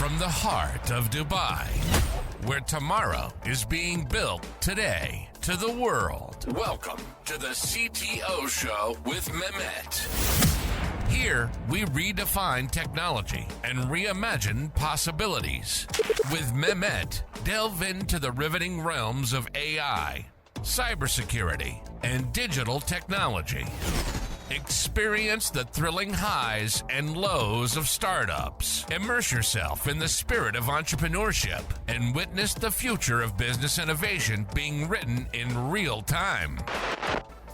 from the heart of Dubai, where tomorrow is being built today, to the world. Welcome to the CTO Show with Mehmet. Here, we redefine technology and reimagine possibilities. With Mehmet, delve into the riveting realms of AI, cybersecurity, and digital technology. Experience the thrilling highs and lows of startups. Immerse yourself in the spirit of entrepreneurship and witness the future of business innovation being written in real time.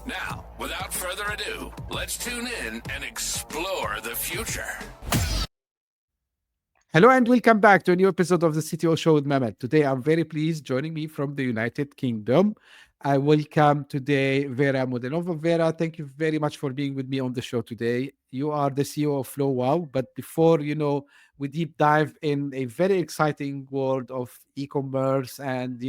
Now, without further ado, let's tune in and explore the future. Hello and welcome back to a new episode of the CTO Show with Mehmet. Today I'm very pleased joining me from the United Kingdom. I welcome today Vera Modenova. Vera, thank you very much for being with me on the show today. You are the CEO of Flowwow, but before we deep dive in a very exciting world of e-commerce and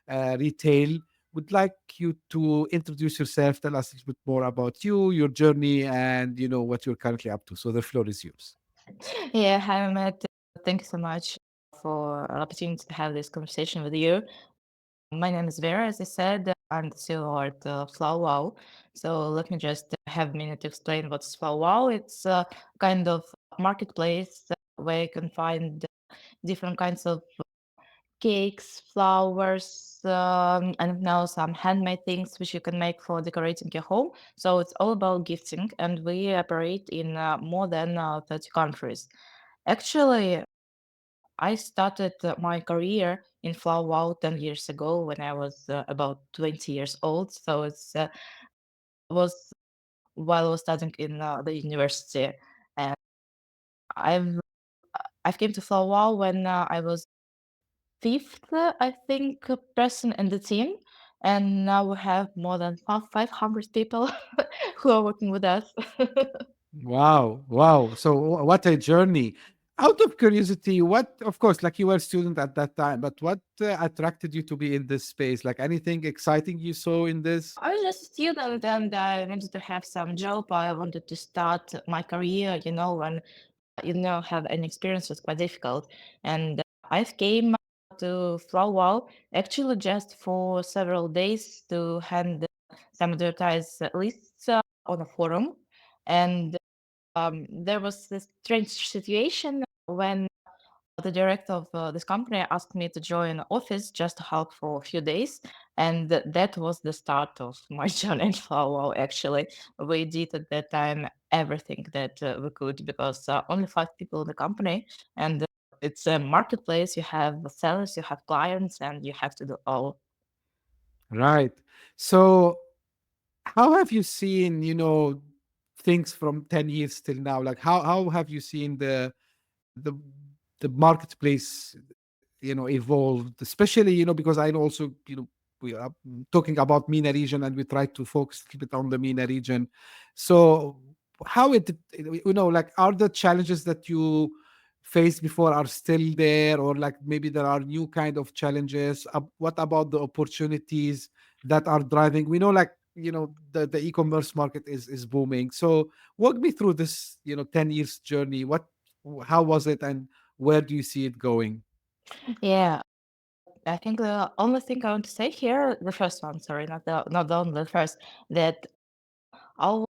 retail, would like you to introduce yourself, tell us a little bit more about you, your journey, and what you're currently up to. So the floor is yours. Yeah, hi, Mehmet. Thank you so much for an opportunity to have this conversation with you. My name is Vera, as I said. I'm the CEO at Flowwow. So let me just have a minute to explain what's Flowwow. It's a kind of marketplace where you can find different kinds of cakes, flowers, and now some handmade things which you can make for decorating your home. So it's all about gifting, and we operate in more than 30 countries. Actually, I started my career in Flowwow 10 years ago when I was about 20 years old. So it's was while I was studying in the university, and I've I've came to Flowwow when I was fifth, I think, person in the team, and now we have more than 500 people who are working with us. Wow, wow. So what a journey. Out of curiosity, what, of course, like you were a student at that time, but what attracted you to be in this space? Like anything exciting you saw in this? I was just a student and I wanted to have some job. I wanted to start my career, when have any experience was quite difficult. And I came to Flowwow actually just for several days to hand some advertised lists on a forum. And there was this strange situation when the director of this company asked me to join office just to help for a few days, and that was the start of my journey in Flowwow. Actually, we did at that time everything that we could because only 5 people in the company, and it's a marketplace. You have sellers, you have clients, and you have to do all. Right. So how have you seen, things from 10 years till now? Like how have you seen the the marketplace, evolved, especially, because I know also, we are talking about MENA region and we try to focus a little bit on the MENA region. So how like, are the challenges that you faced before are still there, or like maybe there are new kind of challenges? What about the opportunities that are driving? We know, like, the e-commerce market is booming. So walk me through this, 10 years journey. How was it, and where do you see it going? Yeah, I think the only thing I want to say here, the first one, sorry, not the only, the first, that our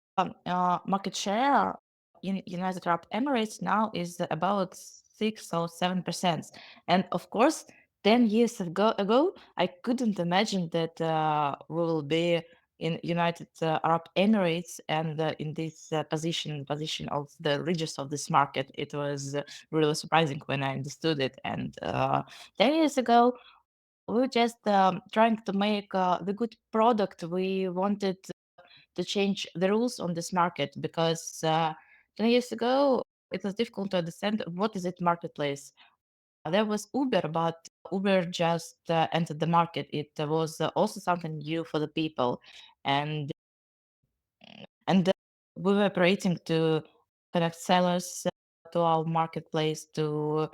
market share in United Arab Emirates now is about 6 or 7%. And of course, 10 years ago, I couldn't imagine that we will be in United Arab Emirates and in this position of the leaders of this market. It was really surprising when I understood it. And 10 years ago, we were just trying to make the good product. We wanted to change the rules on this market because 10 years ago it was difficult to understand what is it marketplace. There was Uber, but Uber just entered the market. It was also something new for the people, and and we were operating to connect sellers to our marketplace to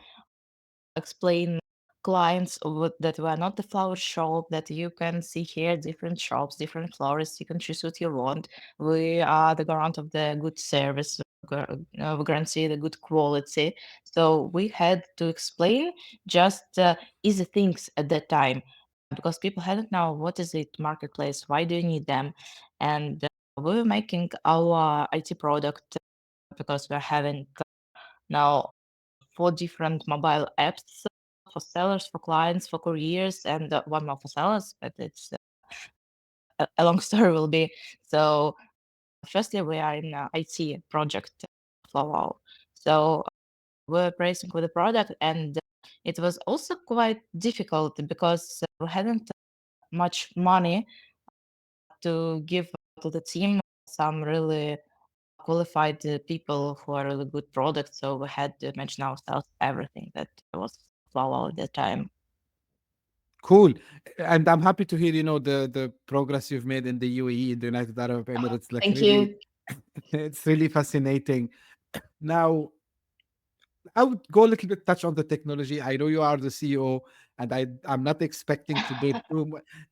explain clients that were not the flower shop that you can see here different shops, different florists, you can choose what you want. We are the garant of the good service, we guarantee the good quality. So we had to explain just easy things at that time because people hadn't know what is it marketplace, why do you need them, and we were making our IT product because we're having now 4 different mobile apps for sellers, for clients, for couriers, and one more for sellers, but it's a long story will be. So firstly, we are in IT project Flowwow. So we're pricing with the product, and it was also quite difficult because we hadn't much money to give to the team some really qualified people who are really good products. So we had to mention ourselves everything that was Flowwow at that time. Cool. And I'm happy to hear, the progress you've made in the UAE, in the United Arab Emirates. Like Thank really, you. it's really fascinating. Now, I would go a little bit touch on the technology. I know you are the CEO, and I'm not expecting to do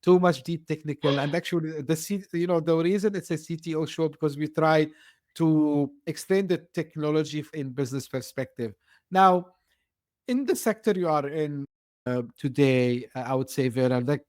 too much deep technical. And actually, the reason it's a CTO show because we try to explain the technology in business perspective. Now, in the sector you are in today, I would say, Vera, like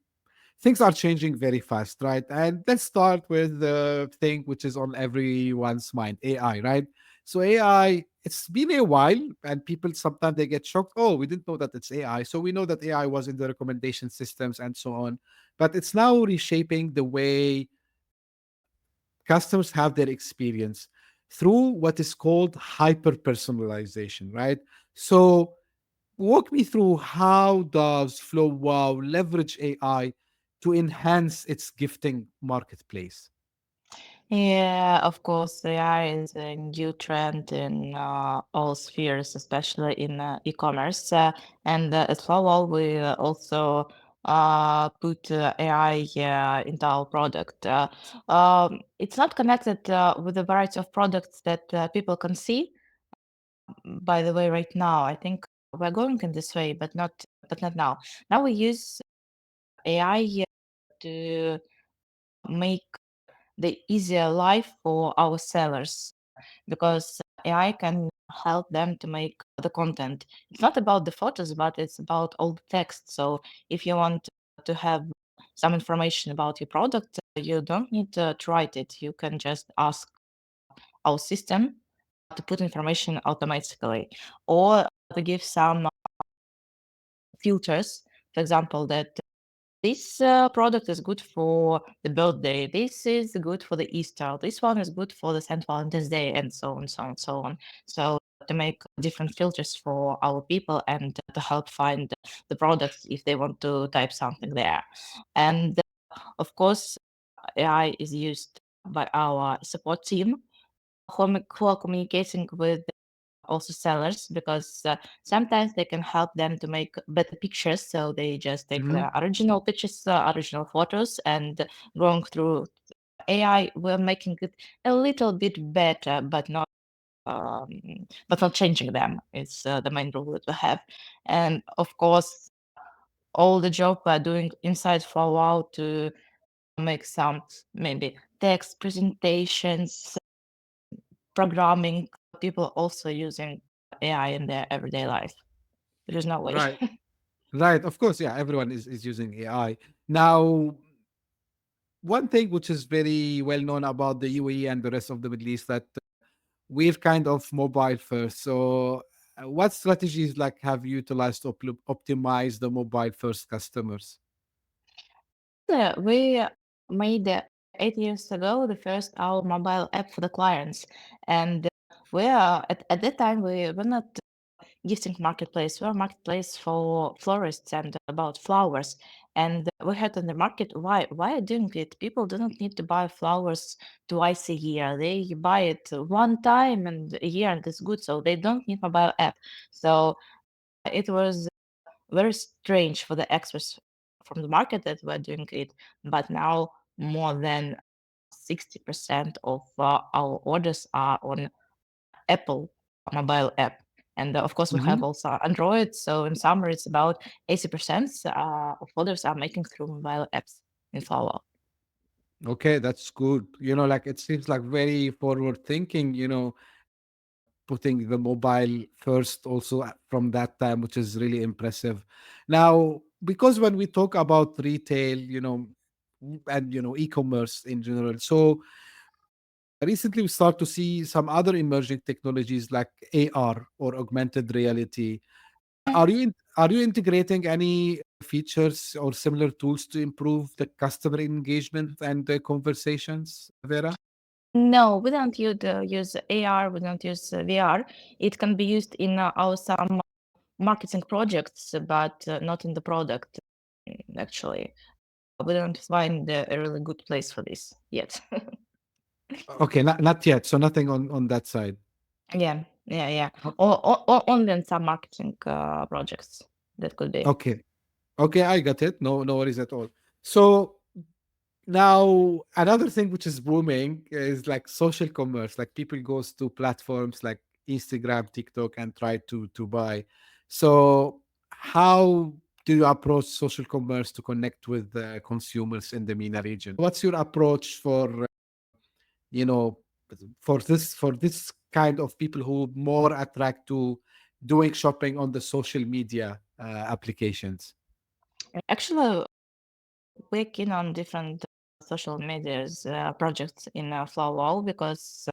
things are changing very fast, right? And let's start with the thing which is on everyone's mind, AI, right? So AI, it's been a while, and people sometimes they get shocked. Oh, we didn't know that it's AI. So we know that AI was in the recommendation systems and so on, but it's now reshaping the way customers have their experience through what is called hyper personalization, right? So walk me through how does FlowWow leverage AI to enhance its gifting marketplace? Yeah, of course, AI is a new trend in all spheres, especially in e-commerce. And at Flowwall, we also put AI into our product. It's not connected with a variety of products that people can see. By the way, right now, I think we're going in this way, but not now. Now we use AI to make the easier life for our sellers because AI can help them to make the content. It's not about the photos, but it's about all the text. So if you want to have some information about your product, you don't need to write it. You can just ask our system to put information automatically or to give some filters. For example, that this product is good for the birthday. This is good for the Easter. This one is good for the St. Valentine's Day, and so on, so on, so on. So to make different filters for our people and to help find the products if they want to type something there. And of course, AI is used by our support team who are communicating with also sellers because sometimes they can help them to make better pictures. So they just take Mhm. the original pictures, original photos, and going through AI, we're making it a little bit better, um, but not changing them. It's the main rule that we have. And of course, all the job we're doing inside for a while to make some maybe text presentations, programming, people also using AI in their everyday life. There's no way. Right. Right. Of course, yeah, everyone is using AI. Now, one thing which is very well known about the UAE and the rest of the Middle East that we're kind of mobile first. So, what strategies like have you utilized to optimize the mobile first customers? We made 8 years ago the first our mobile app for the clients, and we are at that time we were not gifting marketplace. We're a marketplace for florists and about flowers. And we had on the market why are doing it? People do not need to buy flowers twice a year. They buy it one time and a year and it's good. So they don't need mobile app. So it was very strange for the experts from the market that were doing it. But now more than 60% of our orders are on Apple mobile app. And of course, we have Mhm. also Android. So in summer, it's about 80% of orders are making through mobile apps in Flower. Okay, that's good. Like it seems like very forward thinking, putting the mobile first also from that time, which is really impressive. Now, because when we talk about retail, and e-commerce in general, so recently we start to see some other emerging technologies like AR or augmented reality. Are you integrating any features or similar tools to improve the customer engagement and the conversations, Vera? No, we don't use AR, we don't use VR. It can be used in our some marketing projects, but not in the product, actually. We don't find a really good place for this yet. Okay, not yet. So nothing on that side. Yeah. O- Or only in some marketing projects that could be. Okay. Okay, I got it. No worries at all. So now another thing which is booming is like social commerce. Like people goes to platforms like Instagram, TikTok, and try to buy. So how do you approach social commerce to connect with consumers in the MENA region? What's your approach you know for this kind of people who more attract to doing shopping on the social media applications? Actually, we're keen on different social medias projects in Flowwow because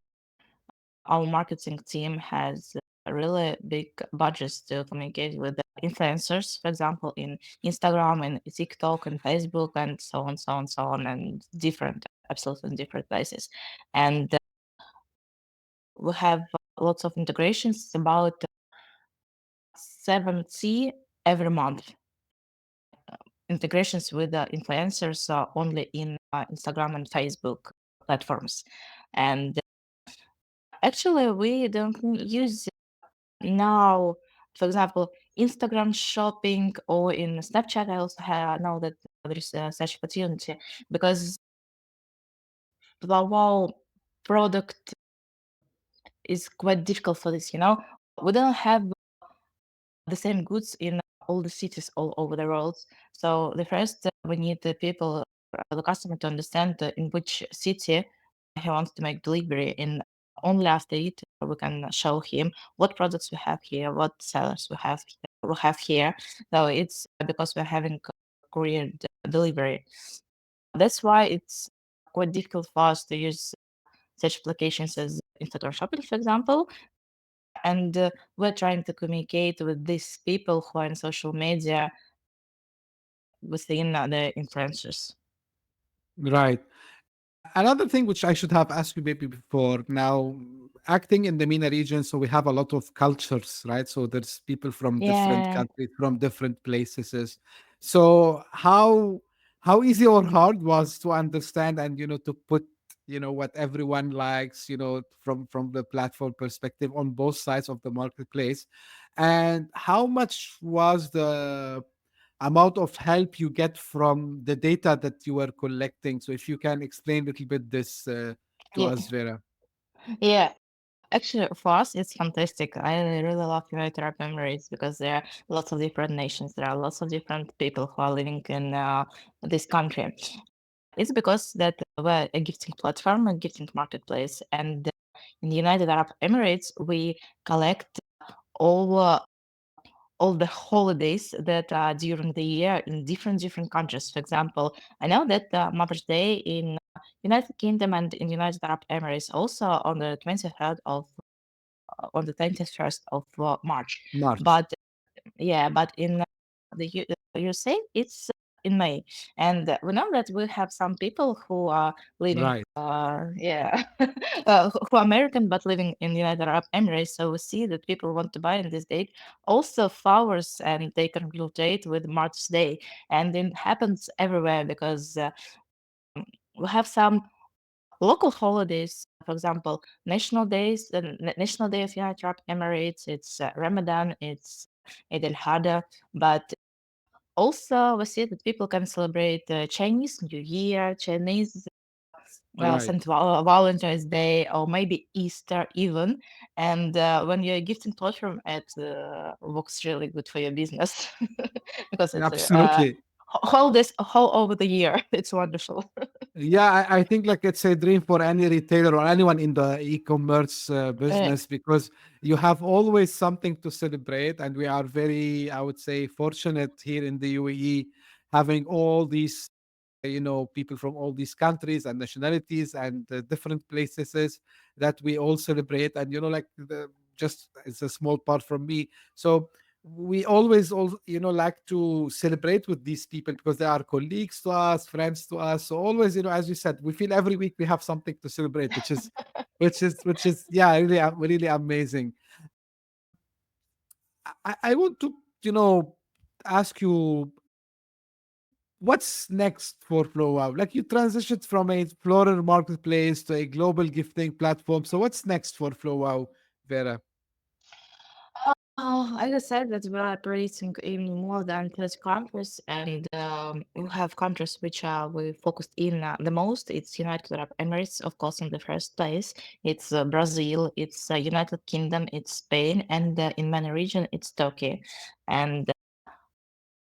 our marketing team has a really big budgets to communicate with the influencers, for example, in Instagram and TikTok and Facebook and so on, and different, absolutely different places. And we have lots of integrations, about 70 every month. Integrations with the influencers only in Instagram and Facebook platforms. And actually, we don't use now, for example, Instagram shopping or in Snapchat. I also know that there is such opportunity because the whole product is quite difficult for this. We don't have the same goods in all the cities all over the world. So the first, we need the people, the customer, to understand in which city he wants to make delivery. In only after it, we can show him what products we have here, what sellers we have here. So it's because we're having courier delivery. That's why it's quite difficult for us to use such applications as Instagram Shopping, for example, and we're trying to communicate with these people who are in social media within the influencers. Right. Another thing which I should have asked you maybe before, now acting in the MENA region, so we have a lot of cultures, right? So there's people from different Yeah, countries, from different places. So how easy or hard was to understand and to put what everyone likes, from the platform perspective on both sides of the marketplace, and how much was the amount of help you get from the data that you were collecting? So if you can explain a little bit this to yeah, us, Vera. yeah. Actually, for us, it's fantastic. I really love United Arab Emirates because there are lots of different nations. There are lots of different people who are living in this country. It's because that we're a gifting platform, a gifting marketplace, and in the United Arab Emirates, we collect all all the holidays that are during the year in different countries. For example, I know that Mother's Day in United Kingdom and in United Arab Emirates also on the 21st of March. March. But yeah, but in the USA, it's in May, and we know that we have some people who are living, Right. yeah, who are American but living in the United Arab Emirates. So we see that people want to buy in this date also flowers, and they can relate with March Day, and it happens everywhere because we have some local holidays. For example, national days, the National Day of United Arab Emirates. It's Ramadan. It's Eid al-Adha, but also, we see that people can celebrate Chinese New Year, Chinese Right. Saint Valentine's Day, or maybe Easter even. And when you're a gifting platform, it works really good for your business because it's a Absolutely. whole this whole over the year. It's wonderful. Yeah, I think like it's a dream for any retailer or anyone in the e-commerce Uh, business, because you have always something to celebrate, and we are very, I would say, fortunate here in the UAE, having all these, people from all these countries and nationalities and different places that we all celebrate. And like just it's a small part from me. So we always all like to celebrate with these people, because they are colleagues to us, friends to us. So always, as you said, we feel every week we have something to celebrate, which is yeah, really really amazing. I want to ask you, what's next for Flowwow? Like, you transitioned from a explorer marketplace to a global gifting platform. So what's next for Flowwow, Vera? As I said, that we are operating in more than 30 countries, and we have countries which are we focused in the most. It's United Arab Emirates, of course, in the first place. It's Brazil, it's United Kingdom, it's Spain, and in MENA region, it's Turkey. And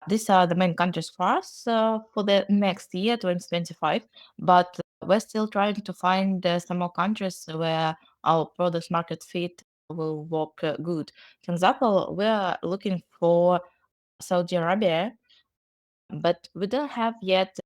these are the main countries for us for the next year, 2025. But we're still trying to find some more countries where our product market fit will work good. For example, we're looking for Saudi Arabia, but we don't have yet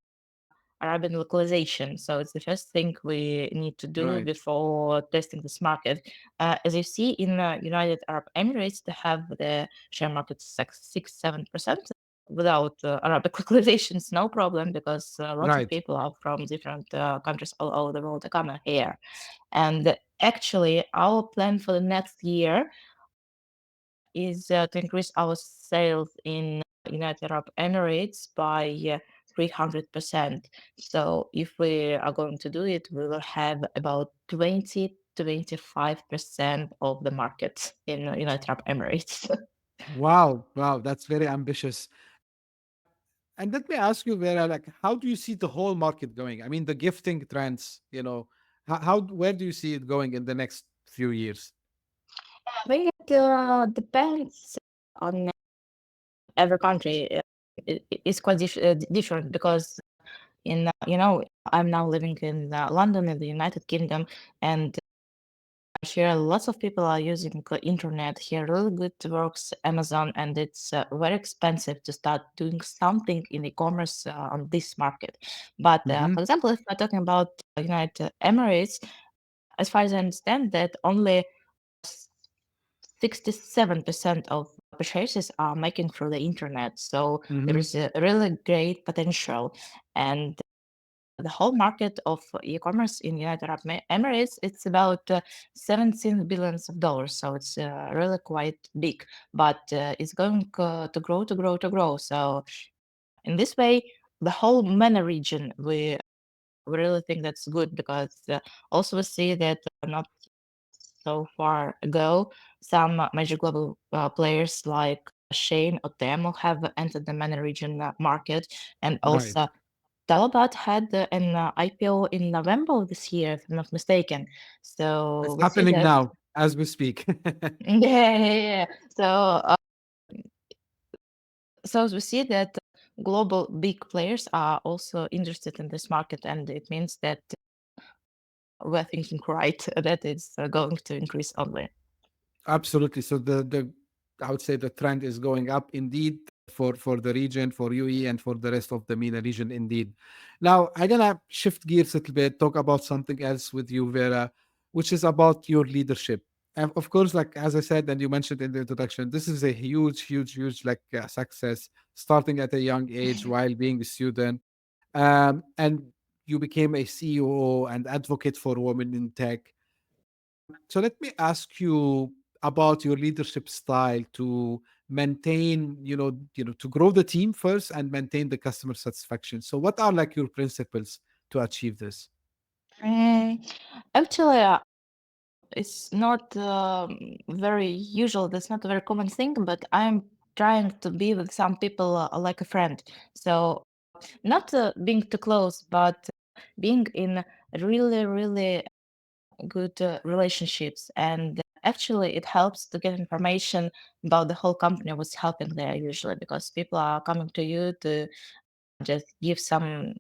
Arabian localization. So it's the first thing we need to do Right, before testing this market. As you see in United Arab Emirates, they have the share market 6-7%. Without Arabic localizations, no problem, because lots of right. people are from different countries all over the world to come here. And actually, our plan for the next year is to increase our sales in United Arab Emirates by 300%. So if we are going to do it, we will have about 20-25% of the market in United Arab Emirates. Wow, wow, that's very ambitious. And let me ask you, Vera, like, how do you see the whole market going? I mean, the gifting trends, where do you see it going in the next few years? I think it depends on every country. It's quite different, because in I'm now living in London, in the United Kingdom, and here lots of people are using internet here. Really good works Amazon, and it's very expensive to start doing something in e-commerce on this market. But Hmm. for example, if we're talking about United Emirates, as far as I understand, that only 67% of purchases are making through the internet. So there Hmm. is a really great potential. And the whole market of e-commerce in United Arab Emirates, it's about 17 billions of dollars. So it's really quite big, but it's going to grow, to grow, to grow. So in this way, the whole MENA region, we really think that's good, because also we see that not so far ago, some major global players like Shane or Temu have entered the MENA region market, and Right. also Talabat had an IPO in November of this year, if I'm not mistaken. So It's we see happening that, now as we speak. yeah. So we see that global big players are also interested in this market, and it means that we're thinking right that it's going to increase only. Absolutely. So the I would say the trend is going up indeed, for the region, for UE, and for the rest of the MENA region indeed. Now I'm gonna shift gears a little bit, talk about something else with you, Vera, which is about your leadership. And of course, like as I said, and you mentioned in the introduction, this is a huge, huge, huge like success, starting at a young age while being a student. And you became a CEO and advocate for women in tech. So let me ask you about your leadership style to maintain, to grow the team first and maintain the customer satisfaction. So what are like your principles to achieve this? Mm, Actually, it's not very usual. That's not a very common thing, but I'm trying to be with some people like a friend. So not being too close, but being in really, really good relationships. And actually, it helps to get information about the whole company, what's happening there usually, because people are coming to you to just give some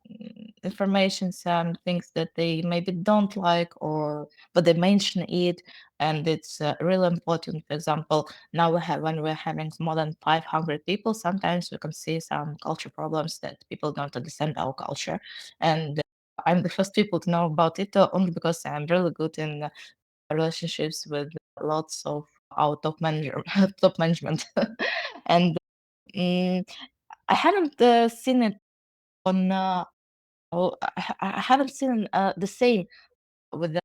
information, some things that they maybe don't like, or but they mention it, and it's really important. For example, now when we're having more than 500 people, sometimes we can see some culture problems that people don't understand our culture, and I'm the first people to know about it only because I'm really good in relationships with lots of our top manager top management. And mm, I haven't seen it on I haven't seen the same with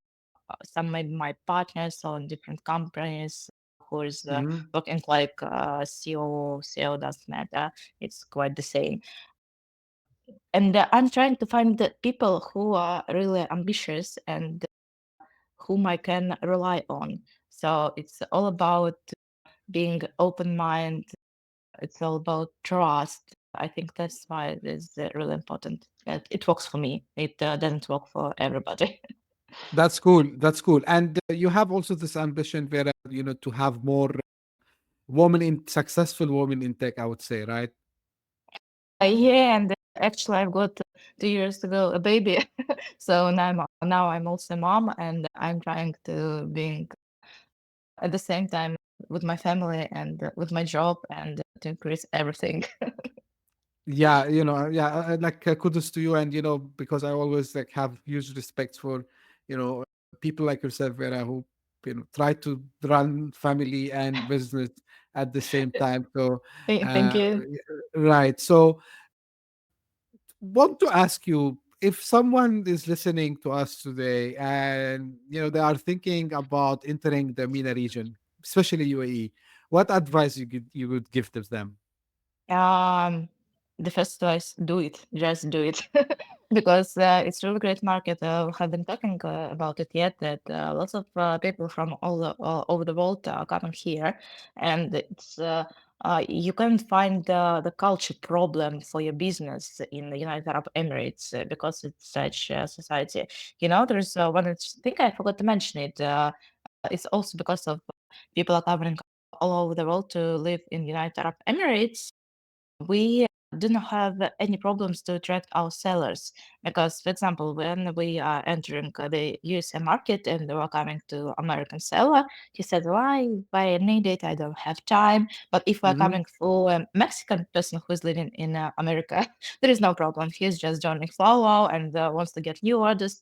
some maybe my partners on different companies who is Mhm. working like CEO doesn't matter. It's quite the same. And I'm trying to find the people who are really ambitious and whom I can rely on. So it's all about being open mind. It's all about trust. I think that's why it is really important. It works for me. It doesn't work for everybody. That's cool. That's cool. And you have also this ambition, Vera, to have more successful women in tech, I would say, right? Yeah, and actually, I've got 2 years ago a baby, so now I'm also a mom, and I'm trying to being at the same time with my family and with my job and to increase everything. Yeah, like kudos to you. And, because I always like have huge respect for, people like yourself, Vera, who, try to run family and business at the same time. So, Thank you. right. So, want to ask you, if someone is listening to us today and they are thinking about entering the MENA region, especially UAE, what advice you would give to them? Um, the first choice, do it. Just do it, because it's really great market. We have been talking about it yet. That lots of people from all over the world are coming here, and it's you can find the culture problem for your business in the United Arab Emirates because it's such a society. There's one thing I forgot to mention it. It's also because of people are coming all over the world to live in United Arab Emirates. We do not have any problems to attract our sellers because, for example, when we are entering the USA market and we are coming to American seller, he said, "Why I need it? I don't have time." But if we're Hmm. coming for a Mexican person who is living in America, there is no problem. He's just joining Flowwow and wants to get new orders,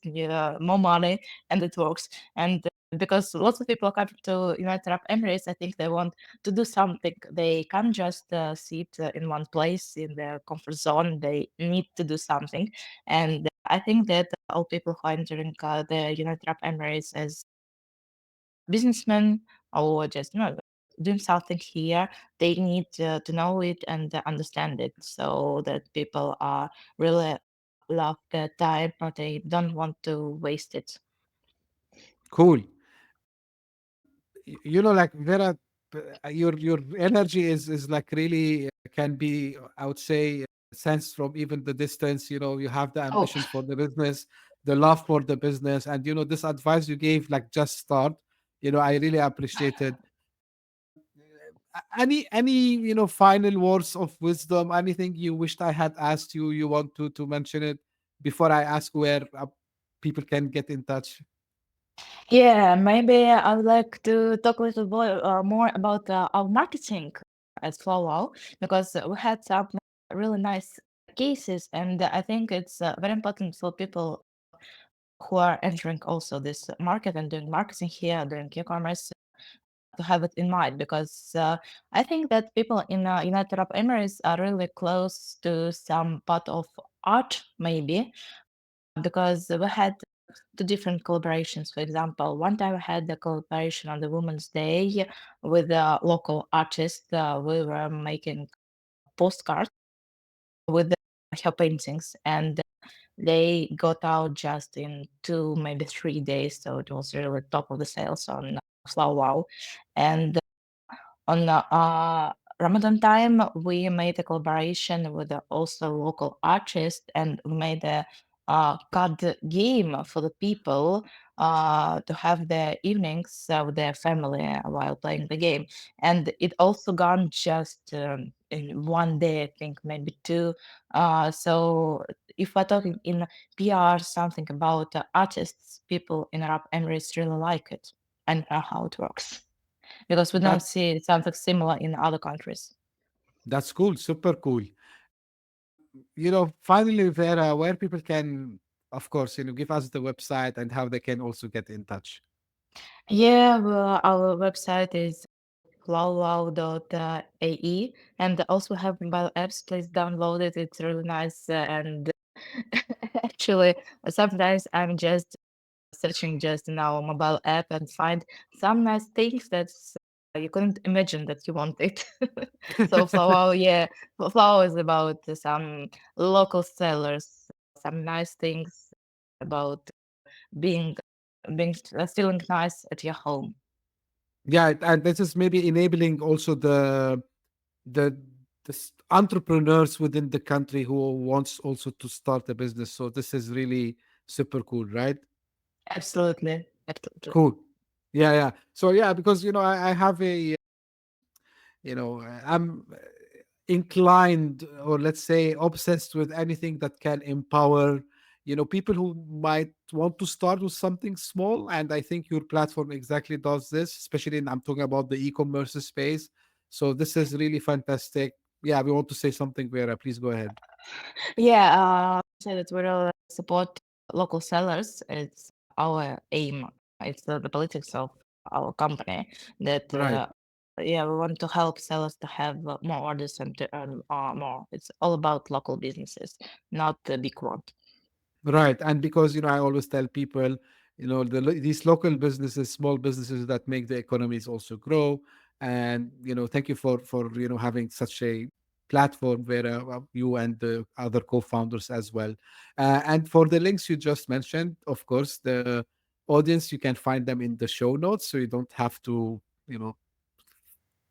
more money, and it works. And because lots of people are coming to United Arab Emirates, I think they want to do something. They can't just sit in one place in their comfort zone. They need to do something. And I think that all people who are entering the United Arab Emirates as businessmen or just doing something here, they need to know it and understand it so that people are really love their time, but they don't want to waste it. Cool. Like Vera, your energy is like really can be, I would say, sense from even the distance. You have the Oh, ambition for the business, the love for the business, and this advice you gave, like just start. I really appreciated. Any final words of wisdom? Anything you wished I had asked you? You want to mention it before I ask where people can get in touch? yeah, maybe I would like to talk a little bit more about our marketing at Flowwow because we had some really nice cases, and I think it's very important for people who are entering also this market and doing marketing here, doing e-commerce, to have it in mind because I think that people in United Arab Emirates are really close to some part of art, maybe because we had two different collaborations. For example, one time I had the collaboration on the Women's Day with a local artist. We were making postcards with her paintings, and they got out just in 2, maybe 3 days. So it was really top of the sales on Flowwow. And on Ramadan time, we made a collaboration with also local artist, and we made a card game for the people to have their evenings with their family while playing the game. And it also gone just in one day, I think, maybe two. So if we're talking in PR, something about artists, people in Arab Emirates really like it and know how it works because we don't That see something similar in other countries. that's cool, super cool. Finally, Vera, where people can, of course, give us the website and how they can also get in touch. Yeah, well, our website is flowwow.ae, and also have mobile apps. Please download it. It's really nice. And actually, sometimes I'm just searching just in our mobile app and find some nice things that you couldn't imagine that you wanted. So Flowwow, yeah, Flowwow is about some local sellers, some nice things about being feeling nice at your home. Yeah, and this is maybe enabling also the entrepreneurs within the country who wants also to start a business. So this is really super cool, right? Absolutely, absolutely. Cool. Yeah, yeah. So yeah, because I have I'm inclined, or let's say obsessed with anything that can empower people who might want to start with something small, and I think your platform exactly does this, especially I'm talking about the e-commerce space. So this is really fantastic. Yeah, we want to say something, Vera, please go ahead. Yeah, say that we will support local sellers. It's our aim. It's the politics of our company that, Right. yeah, we want to help sellers to have more orders and to earn more. It's all about local businesses, not the big one. Right. And because, I always tell people, these local businesses, small businesses that make the economies also grow. And, thank you for, having such a platform where you and the other co-founders as well. And for the links you just mentioned, of course, the audience, you can find them in the show notes. So you don't have to,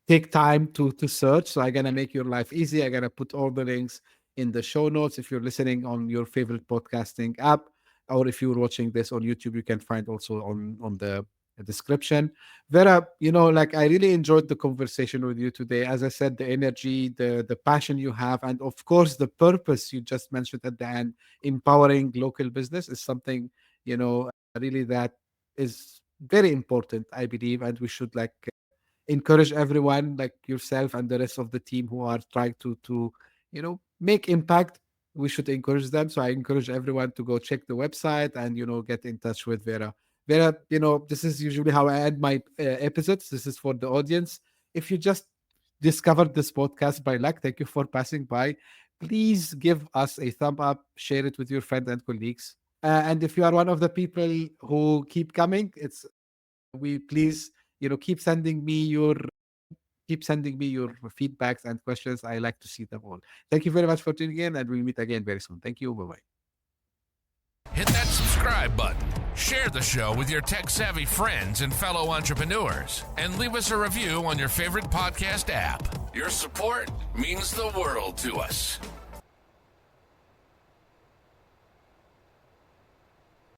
take time to search. So I'm gonna make your life easy. I'm gonna put all the links in the show notes. If you're listening on your favorite podcasting app, or if you're watching this on YouTube, you can find also on the description. Vera, like I really enjoyed the conversation with you today. As I said, the energy, the passion you have, and of course the purpose you just mentioned at the end, empowering local business is something, really that is very important, I believe, and we should like encourage everyone like yourself and the rest of the team who are trying to make impact. We should encourage them. So I encourage everyone to go check the website and get in touch with Vera. Vera, this is usually how I end my episodes. This is for the audience. If you just discovered this podcast by luck, thank you for passing by. Please give us a thumb up, share it with your friends and colleagues. And if you are one of the people who keep coming, it's we please keep sending me your feedbacks and questions. I like to see them all. Thank you very much for tuning in, and we'll meet again very soon. Thank you. Bye bye. Hit that subscribe button, share the show with your tech savvy friends and fellow entrepreneurs, and leave us a review on your favorite podcast app. Your support means the world to us.